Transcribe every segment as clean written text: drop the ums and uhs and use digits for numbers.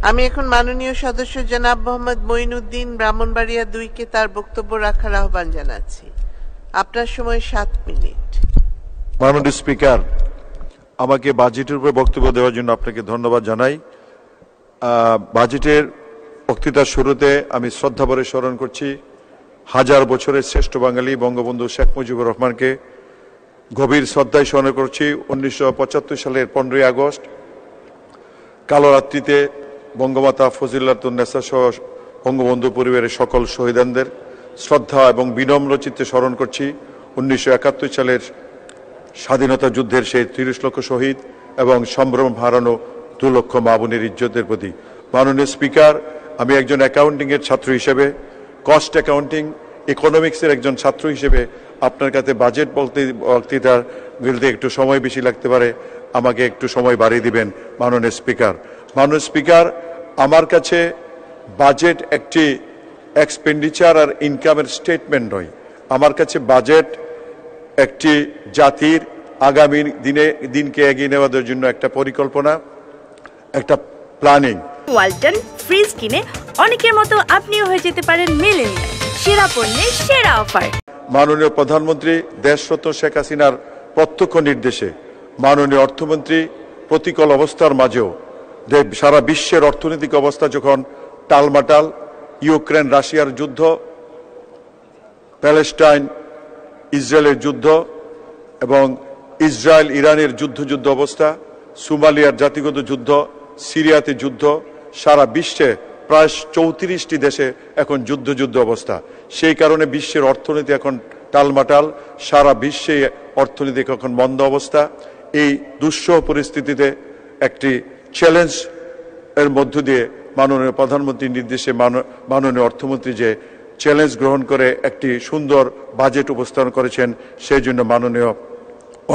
আমি এখন মাননীয় সদস্য জনাব মোহাম্মদ মঈনুদ্দিন ব্রাহ্মণবাড়িয়া 2 কে তার বক্তব্য রাখার আহ্বান জানাচ্ছি। আপনার সময় 7 মিনিট। মাননীয় স্পিকার, আমাকে বাজেটের উপর বক্তব্য দেওয়ার জন্য আপনাকে ধন্যবাদ জানাই। বাজেটের বক্তৃতার শুরুতে আমি শ্রদ্ধাভরে স্মরণ করছি হাজার বছরের শ্রেষ্ঠ বাঙালি বঙ্গবন্ধু শেখ মুজিবুর রহমানকে। গভীর শ্রদ্ধায় স্মরণ করছি 1975 সালের 15ই আগস্ট কালো রাত্রিতে বঙ্গমাতা ফজিলাতুন্নেসা সহ বঙ্গবন্ধু পরিবারের সকল শহীদানদের শ্রদ্ধা এবং বিনম্র চিত্তে স্মরণ করছি 1971 সালের স্বাধীনতা যুদ্ধের সেই 30 লক্ষ শহীদ এবং সম্ভ্রম হারানো 2 লক্ষ মা বোনের ইজ্জতের প্রতি। মাননীয় স্পিকার, আমি একজন অ্যাকাউন্টিংয়ের ছাত্র হিসেবে, কস্ট অ্যাকাউন্টিং ইকোনমিক্সের একজন ছাত্র হিসেবে আপনার কাছে বাজেট বক্তৃতার বলতে একটু সময় বেশি লাগতে পারে, আমাকে একটু সময় বাড়িয়ে দিবেন মাননীয় স্পিকার। মাননীয় স্পিকার, আমার কাছে বাজেট একটি এক্সপেন্ডিচার আর ইনকামের স্টেটমেন্ট নয়, আমার কাছে বাজেট একটি জাতির আগামী দিনকে এগিয়ে নেওয়ার জন্য একটা পরিকল্পনা, একটা প্ল্যানিং। ওয়ালটন ফ্রিজ কিনে অনেকের মতো আপনিও হয়ে যেতে পারেন মিলেনিয়াল, সেরা পণ্যের সেরা অফার। মাননীয় প্রধানমন্ত্রী দেশরত্ন শেখ হাসিনার প্রত্যক্ষ নির্দেশে মাননীয় অর্থমন্ত্রী প্রতিকূল অবস্থার মাঝেও সারা বিশ্বের অর্থনৈতিক অবস্থা যখন টালমাটাল, ইউক্রেন রাশিয়ার যুদ্ধ, প্যালেস্টাইন ইসরায়েলের যুদ্ধ এবং ইসরায়েল ইরানের যুদ্ধ অবস্থা, সোমালিয়ার জাতিগত যুদ্ধ, সিরিয়াতে যুদ্ধ, সারা বিশ্বে প্রায় 34টি দেশে এখন যুদ্ধ অবস্থা। সেই কারণে বিশ্বের অর্থনীতি এখন টালমাটাল, সারা বিশ্বে অর্থনীতি এখন মন্দ অবস্থা। এই দুঃসহ পরিস্থিতিতে একটি চ্যালেঞ্জ এর মধ্য দিয়ে মাননীয় প্রধানমন্ত্রীর নির্দেশে মাননীয় অর্থমন্ত্রী যে চ্যালেঞ্জ গ্রহণ করে একটি সুন্দর বাজেট উপস্থাপন করেছেন, সেই জন্য মাননীয়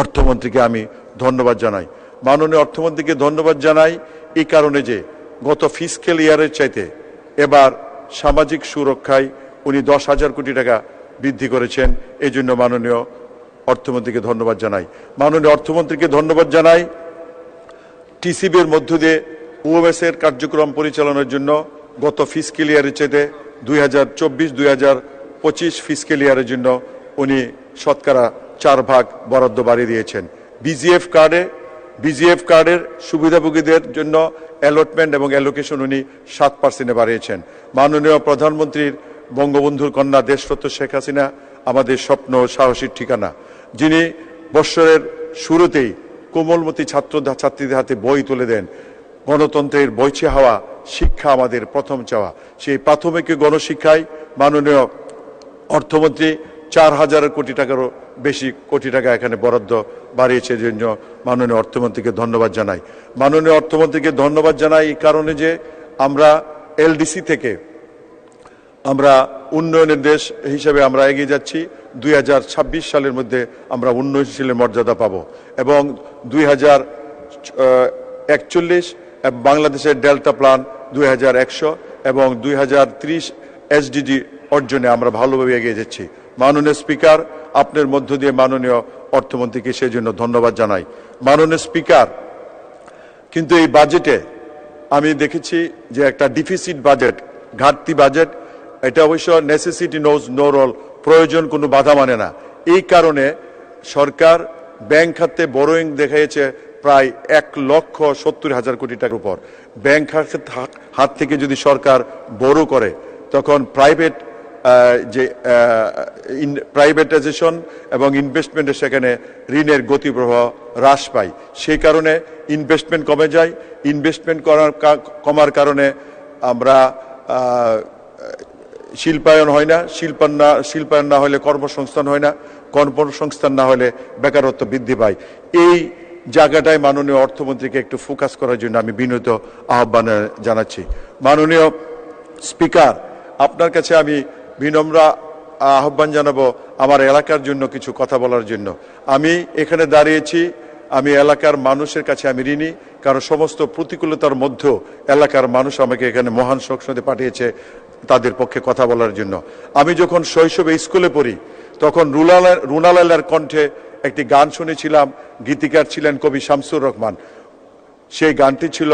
অর্থমন্ত্রীকে আমি ধন্যবাদ জানাই। মাননীয় অর্থমন্ত্রীকে ধন্যবাদ জানাই এই কারণে যে গত ফিসক্যাল ইয়ারের চাইতে এবার সামাজিক সুরক্ষায় উনি 10,000 কোটি টাকা বৃদ্ধি করেছেন, এই জন্য মাননীয় অর্থমন্ত্রীকে ধন্যবাদ জানাই। মাননীয় অর্থমন্ত্রীকে ধন্যবাদ জানাই টিসিবির মধ্য দিয়ে ওএমএস এর কার্যক্রম পরিচালনার জন্য গত ফিসক্যাল ইয়ারের চাইতে 2024-2025 ফিসক্যাল ইয়ারের জন্য উনি শতকরা 4 ভাগ বরাদ্দ বাড়িয়ে দিয়েছেন। বিজিএফ কার্ডের সুবিধাভোগীদের জন্য অ্যালটমেন্ট এবং অ্যালোকেশন উনি 7% বাড়িয়েছেন। মাননীয় প্রধানমন্ত্রীর বঙ্গবন্ধুর কন্যা দেশরত্ন শেখ হাসিনা আমাদের স্বপ্ন সাহসীর ঠিকানা, যিনি বৎসরের শুরুতেই কোমলমতি ছাত্রীদের হাতে বই তুলে দেন। গণতন্ত্রের বইছে হাওয়া, শিক্ষা আমাদের প্রথম চাওয়া। সেই প্রাথমিক গণশিক্ষায় মাননীয় অর্থমন্ত্রী 4,000 কোটি টাকারও বেশি কোটি টাকা এখানে বরাদ্দ বাড়িয়েছে, জন্য মাননীয় অর্থমন্ত্রীকে ধন্যবাদ জানাই। মাননীয় অর্থমন্ত্রীকে ধন্যবাদ জানাই এই কারণে যে আমরা এলডিসি থেকে আমরা উন্নয়নের দেশ হিসেবে আমরা এগিয়ে যাচ্ছি। 2026 সালের মধ্যে আমরা উন্নয়নশীলের মর্যাদা পাব এবং 2041 বাংলাদেশের ডেল্টা প্ল্যান 2100 এবং 2030 এসডিজি অর্জনে আমরা ভালোভাবে এগিয়ে যাচ্ছি। মাননীয় স্পিকার, আপনার মধ্য দিয়ে মাননীয় অর্থমন্ত্রীকে সেই জন্য ধন্যবাদ জানাই। মাননীয় স্পিকার, কিন্তু এই বাজেটে আমি দেখেছি যে একটা ডিফিসিট বাজেট, ঘাটতি বাজেট। এটা অবশ্য নেসেসিটি নোজ নো রোল, প্রয়োজন কোনো বাধা মানে না। এই কারণে সরকার ব্যাংক খাতে বোরোয়িং দেখিয়েছে প্রায় 1,70,000 কোটি টাকার উপর। ব্যাংক হাত থেকে যদি সরকার বোরো করে তখন প্রাইভেটাইজেশন এবং ইনভেস্টমেন্টের সেখানে ঋণের গতিপ্রবাহ হ্রাস পায়। সেই কারণে ইনভেস্টমেন্ট কমে যায়। ইনভেস্টমেন্ট কমার কারণে আমরা শিল্পায়ন হয় না, শিল্পায়ন না হলে কর্মসংস্থান হয় না, কর্মসংস্থান না হলে বেকারত্ব বৃদ্ধি পায়। এই জায়গাটায় মাননীয় অর্থমন্ত্রীকে একটু ফোকাস করার জন্য আমি বিনীত আহ্বান জানাচ্ছি। মাননীয় স্পিকার, আপনার কাছে আমি বিনম্র আহ্বান জানাবো আমার এলাকার জন্য কিছু কথা বলার জন্য। আমি এখানে দাঁড়িয়েছি, আমি এলাকার মানুষের কাছে আমি ঋণী, কারণ সমস্ত প্রতিকূলতার মধ্যেও এলাকার মানুষ আমাকে এখানে মহান সংসদে পাঠিয়েছে তাদের পক্ষে কথা বলার জন্য। আমি যখন শৈশবে স্কুলে পড়ি তখন রুনালালার কণ্ঠে একটি গান শুনেছিলাম, গীতিকার ছিলেন কবি শামসুর রহমান। সেই গানটি ছিল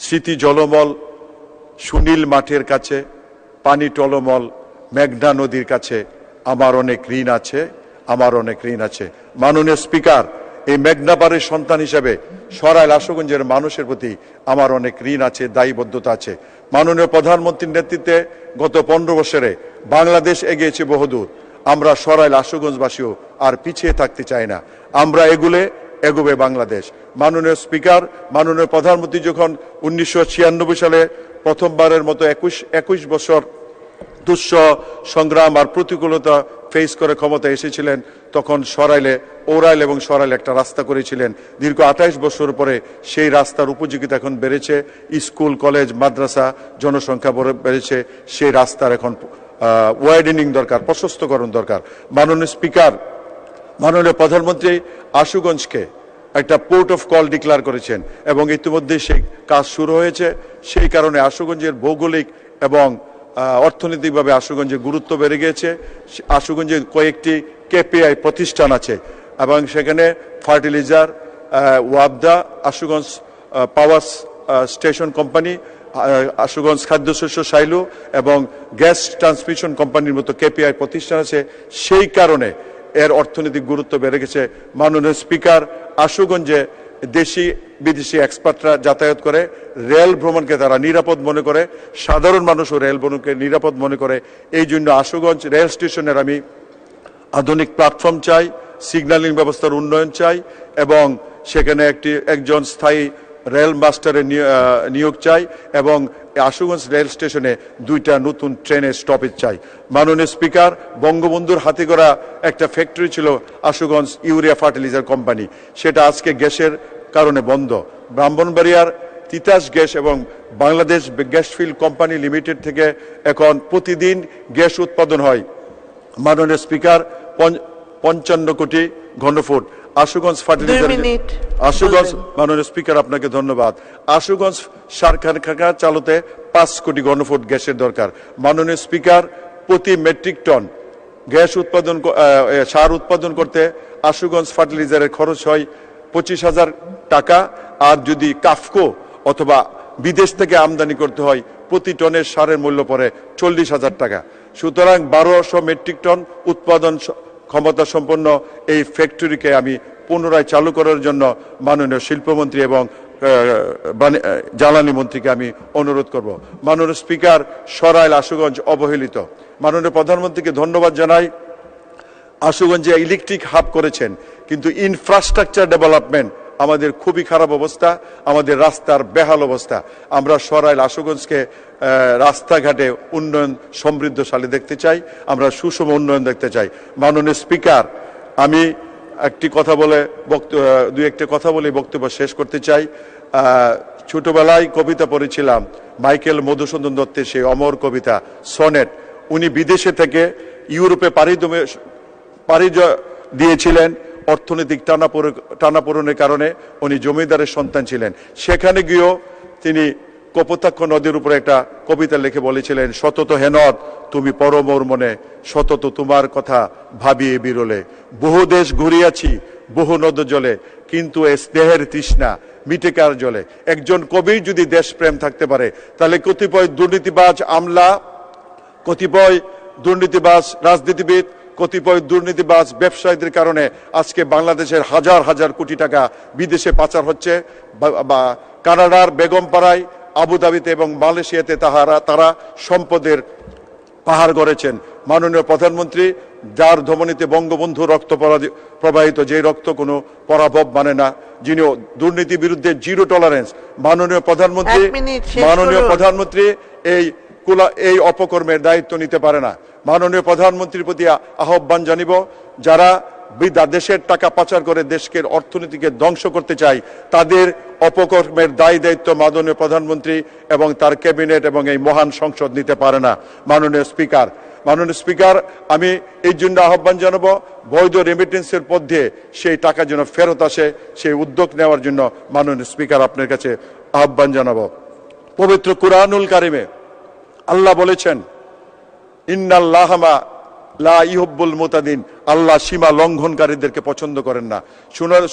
স্মৃতি জলমল সুনীল মাঠের কাছে, পানি টলমল মেঘনা নদীর কাছে আমার অনেক ঋণ আছে, আমার অনেক ঋণ আছে। মাননীয় স্পিকার, এই মেঘনাপাড়ের সন্তান হিসেবে সরাইল আশুগঞ্জের মানুষের প্রতি আমার অনেক ঋণ আছে, দায়বদ্ধতা আছে। মাননীয় প্রধানমন্ত্রীর নেতৃত্বে গত 15 বছরে বাংলাদেশ এগিয়েছে বহুদূর। আমরা সরাইল আশুগঞ্জবাসীও আর পিছিয়ে থাকতে চাই না, আমরা এগোবে বাংলাদেশ। মাননীয় স্পিকার, মাননীয় প্রধানমন্ত্রী যখন 1996 সালে প্রথমবারের মতো 21 বছর দুঃস সংগ্রাম আর প্রতিকূলতা ফেস করে ক্ষমতা এসেছিলেন, তখন ওরাইল এবং সরাইল একটা রাস্তা করেছিলেন। দীর্ঘ 28 বছর পরে সেই রাস্তার উপযোগিতা এখন বেড়েছে, স্কুল কলেজ মাদ্রাসা জনসংখ্যা বেড়েছে, সেই রাস্তার এখন ওয়াইডেনিং দরকার, প্রশস্তকরণ দরকার। মাননীয় স্পিকার, মাননীয় প্রধানমন্ত্রী আশুগঞ্জকে একটা পোর্ট অফ কল ডিক্লেয়ার করেছেন এবং ইতিমধ্যে সেই কাজ শুরু হয়েছে। সেই কারণে আশুগঞ্জের ভৌগোলিক এবং অর্থনৈতিকভাবে আশুগঞ্জের গুরুত্ব বেড়ে গিয়েছে। আশুগঞ্জে কয়েকটি কেপিআই প্রতিষ্ঠান আছে এবং সেখানে ফার্টিলাইজার, ওয়াবদা, Ashuganj power station company, Ashuganj খাদ্যশস্য সাইলো এবং গ্যাস ট্রান্সমিশন কোম্পানির মতো কেপিআই প্রতিষ্ঠান আছে। সেই কারণে এর অর্থনৈতিক গুরুত্ব বেড়ে গেছে। মাননীয় স্পিকার, আশুগঞ্জে দেশি বিদেশি এক্সপার্টরা যাতায়াত করে, রেল ভ্রমণকে তারা নিরাপদ মনে করে, সাধারণ মানুষও রেল ভ্রমণকে নিরাপদ মনে করে। এই জন্য আশুগঞ্জ রেল স্টেশনের আমি আধুনিক প্ল্যাটফর্ম চাই, সিগন্যালিং ব্যবস্থার উন্নয়ন চাই এবং সেখানে একজন স্থায়ী রেল মাস্টারের নিয়োগ চাই এবং আশুগঞ্জ রেল স্টেশনে 2টা নতুন ট্রেনের স্টপেজ চাই। মাননীয় স্পিকার, বঙ্গবন্ধুর হাতে গড়া একটা ফ্যাক্টরি ছিল আশুগঞ্জ ইউরিয়া ফার্টিলাইজার কোম্পানি, সেটা আজকে গ্যাসের কারণে বন্ধ। ব্রাহ্মণবাড়িয়ার তিতাস গ্যাস এবং Bangladesh gas field company limited থেকে এখন প্রতিদিন গ্যাস উৎপাদন হয়। মাননীয় স্পিকার, 55 কোটি ঘনফুট আশুগঞ্জ ফার্টিলাইজার, আশুগঞ্জ, মাননীয় স্পিকার আপনাকে ধন্যবাদ। আশুগঞ্জ সার কারখানা চালুতে 5 কোটি ঘনফুট গ্যাসের দরকার। মাননীয় স্পিকার, প্রতি মেট্রিক টন গ্যাস উৎপাদন সার উৎপাদন করতে আশুগঞ্জ ফার্টিলাইজারের খরচ হয় 25,000 টাকা, আর যদি কাফকো অথবা বিদেশ থেকে আমদানি করতে হয় প্রতি টনের সারের মূল্য পড়ে 40,000 টাকা। সুতরাং 1200 মেট্রিক টন উৎপাদন ক্ষমতা সম্পন্ন এই ফ্যাক্টরিকে আমি পুনরায় চালু করার জন্য মাননীয় শিল্পমন্ত্রী এবং জ্বালানি মন্ত্রীকে আমি অনুরোধ করব। মাননীয় স্পিকার, সরাইল আশুগঞ্জ অবহেলিত। মাননীয় প্রধানমন্ত্রীকে ধন্যবাদ জানাই, আশুগঞ্জে ইলেকট্রিক হাব করেছেন, কিন্তু ইনফ্রাস্ট্রাকচার ডেভেলপমেন্ট আমাদের খুবই খারাপ অবস্থা, আমাদের রাস্তার বেহাল অবস্থা। আমরা সরাইল আশুগঞ্জকে রাস্তাঘাটে উন্নয়ন সমৃদ্ধশালী দেখতে চাই, আমরা সুষম উন্নয়ন দেখতে চাই। মাননীয় স্পিকার, আমি দুই একটা কথা বলে বক্তব্য শেষ করতে চাই। ছোটবেলায় কবিতা পড়েছিলাম মাইকেল মধুসূদন দত্তের সেই অমর কবিতা সনেট। উনি বিদেশে থেকে ইউরোপে পাড়ি দিয়েছিলেন, অর্থনৈতিক টানাপোড়েনের কারণে উনি জমিদারের সন্তান ছিলেন। সেখানে গিয়েও তিনি কপোতাক্ষ নদীর উপরে একটা কবিতা লিখে বলেছিলেন, সতত হেনত তুমি পরমোর মনে, সতত তোমার কথা ভাবিয়ে বিরলে, বহু দেশ ঘুরিয়াছি বহু নদ জলে, কিন্তু এ স্নেহের তৃষ্ণা মিটে কার জলে। একজন কবির যদি দেশপ্রেম থাকতে পারে, তাহলে কতিপয় দুর্নীতিবাজ আমলা, কতিপয় দুর্নীতিবাজ রাজনীতিবিদ, কতিপয় দুর্নীতিবাজ ব্যবসায়ীদের কারণে আজকে বাংলাদেশের হাজার হাজার কোটি টাকা বিদেশে পাচার হচ্ছে। কানাডার বেগমপাড়ায়, আবুধাবিতে এবং মালয়েশিয়াতে তারা সম্পদের পাহাড় গড়েছেন। মাননীয় প্রধানমন্ত্রী, যার ধমনীতে বঙ্গবন্ধু রক্ত প্রবাহিত, যে রক্ত কোনো পরাভব মানে না, যিনি দুর্নীতি বিরুদ্ধে জিরো টলারেন্স, মাননীয় প্রধানমন্ত্রী এই অপকর্মের দায়িত্ব নিতে পারে না। মাননীয় প্রধানমন্ত্রীর প্রতি আহ্বান জানিব, যারা দেশের টাকা পাচার করে দেশকে অর্থনীতিকে ধ্বংস করতে চায়, তাদের অপকর্মের দায় দায়িত্ব মাননীয় প্রধানমন্ত্রী এবং তার ক্যাবিনেট এবং এই মহান সংসদ নিতে পারে না। মাননীয় স্পিকার, আমি এই জন্য আহ্বান জানাবো, বৈধ রেমিটেন্সের পথে সেই টাকা যেন ফেরত আসে, সেই উদ্যোগ নেওয়ার জন্য মাননীয় স্পিকার আপনার কাছে আহ্বান জানাবো। পবিত্র কুরআনুল কারিমে আল্লাহ বলেছেন, ইন্নাল্লাহা লা ইউহিব্বুল মুতাদিন, আল্লাহ সীমা লঙ্ঘনকারীদেরকে পছন্দ করেন না।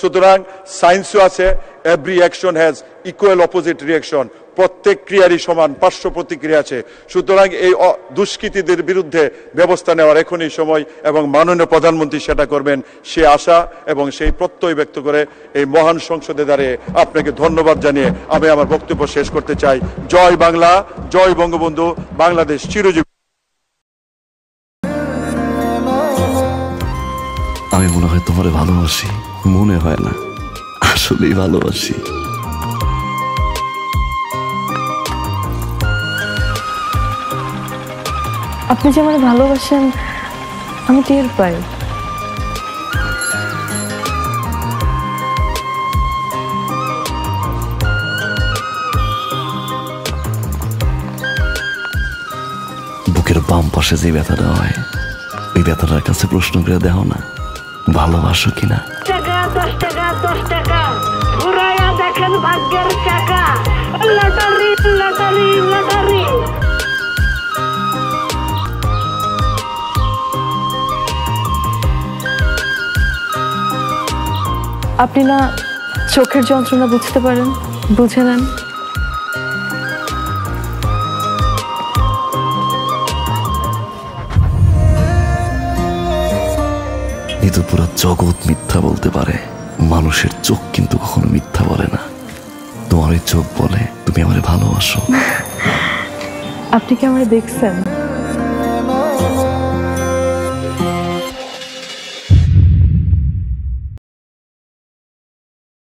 সুতরাং সায়েন্সও আছে, every action has equal opposite reaction. প্রত্যেক ক্রিয়ারই সমান পার্শ্ব প্রতিক্রিয়া আছে। সুতরাং এই দুষ্কৃতীদের বিরুদ্ধে ব্যবস্থা নেওয়ার এখনই সময় এবং মাননীয় প্রধানমন্ত্রী সেটা করবেন সে আশা এবং সেই প্রত্যয় ব্যক্ত করে এই মহান সংসদে দাঁড়িয়ে আপনাকে ধন্যবাদ জানিয়ে আমি আমার বক্তব্য শেষ করতে চাই। জয় বাংলা, জয় বঙ্গবন্ধু, বাংলাদেশ চিরজীবী। আমি মনে হয় তোমারে ভালোবাসি, মনে হয় না, আসলেই ভালোবাসি। আপনি যে আমাকে ভালোবাসেন আমি টের পাই। বুকের বাম পাশে যে ব্যথাটা হয় ওই ব্যথাটার কাছে প্রশ্ন করে দেখো না ভালোবাসো কিনা। টাকা 10 টাকা 10 টাকা ঘুরাইয়া দেখেন ভাগ্যের চাকা। Lottery lottery lottery. আপনি না চোখের যন্ত্রণা বুঝতে পারেন, বুঝে নেন। কিন্তু পুরো জগৎ মিথ্যা বলতে পারে, মানুষের চোখ কিন্তু কখনো মিথ্যা বলে না। তোমার ওই চোখ বলে তুমি আমারে ভালোবাসো। আপনি কি আমারে দেখছেন?